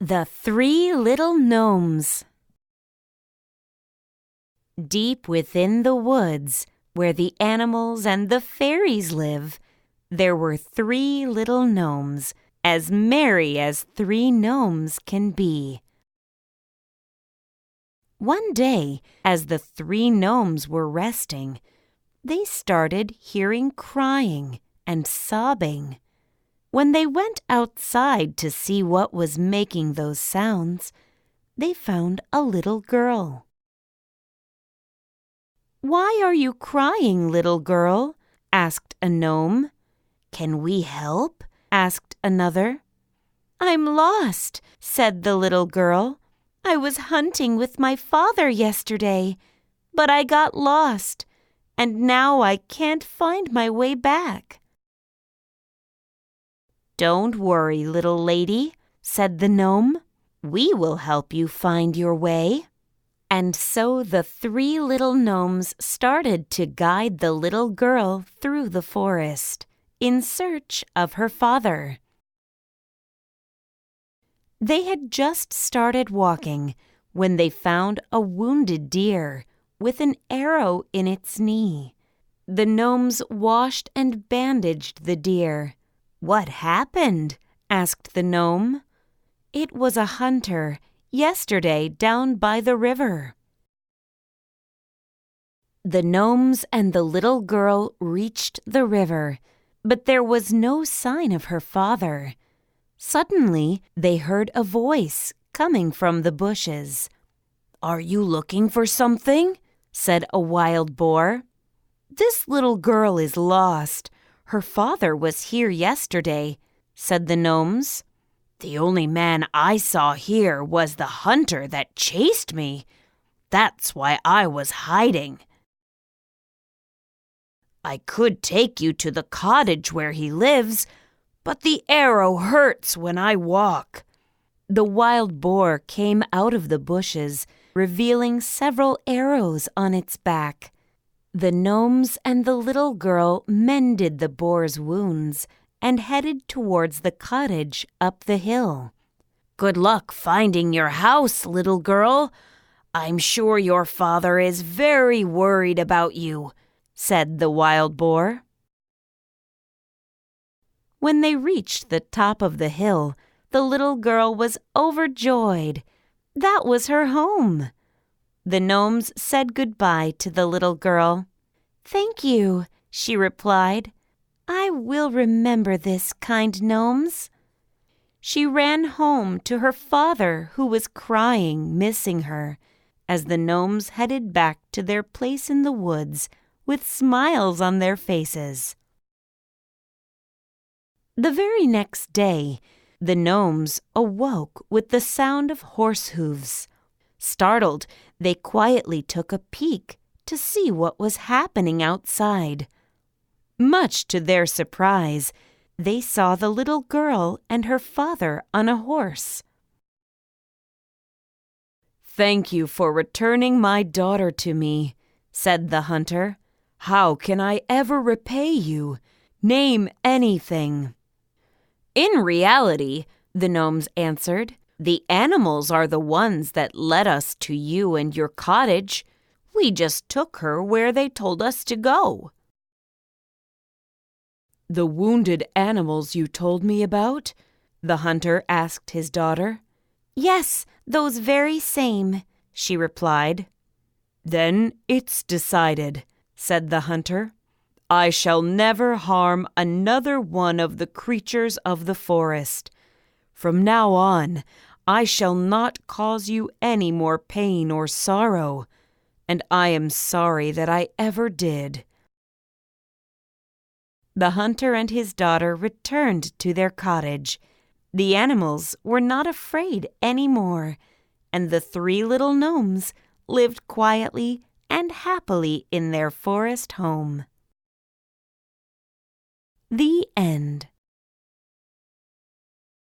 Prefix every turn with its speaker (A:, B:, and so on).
A: The Three Little Gnomes. Deep within the woods, where the animals and the fairies live, there were three little gnomes, as merry as three gnomes can be. One day, as the three gnomes were resting, they started hearing crying and sobbing. When they went outside to see what was making those sounds, they found a little girl. "Why are you crying, little girl?" asked a gnome. "Can we help?" asked another. "I'm lost," said the little girl. "I was hunting with my father yesterday, but I got lost, and now I can't find my way back." "Don't worry, little lady," said the gnome. "We will help you find your way." And so the three little gnomes started to guide the little girl through the forest in search of her father. They had just started walking when they found a wounded deer with an arrow in its knee. The gnomes washed and bandaged the deer. "What happened?" asked the gnome. "It was a hunter yesterday down by the river." The gnomes and the little girl reached the river, but there was no sign of her father. Suddenly, they heard a voice coming from the bushes. "Are you looking for something?" said a wild boar. "This little girl is lost. Her father was here yesterday," said the gnomes. "The only man I saw here was the hunter that chased me. That's why I was hiding. I could take you to the cottage where he lives, but the arrow hurts when I walk." The wild boar came out of the bushes, revealing several arrows on its back. The gnomes and the little girl mended the boar's wounds and headed towards the cottage up the hill. "Good luck finding your house, little girl. I'm sure your father is very worried about you," said the wild boar. When they reached the top of the hill, the little girl was overjoyed. That was her home. The gnomes said goodbye to the little girl. "Thank you," she replied. "I will remember this, kind gnomes." She ran home to her father, who was crying, missing her, as the gnomes headed back to their place in the woods with smiles on their faces. The very next day, the gnomes awoke with the sound of horse hooves. Startled, they quietly took a peek to see what was happening outside. Much to their surprise, they saw the little girl and her father on a horse. "Thank you for returning my daughter to me," said the hunter. "How can I ever repay you? Name anything." "In reality," the gnomes answered, "the animals are the ones that led us to you and your cottage. We just took her where they told us to go." "The wounded animals you told me about?" the hunter asked his daughter. "Yes, those very same," she replied. "Then it's decided," said the hunter. "I shall never harm another one of the creatures of the forest. From now on, I shall not cause you any more pain or sorrow, and I am sorry that I ever did." The hunter and his daughter returned to their cottage. The animals were not afraid any more, and the three little gnomes lived quietly and happily in their forest home. The end.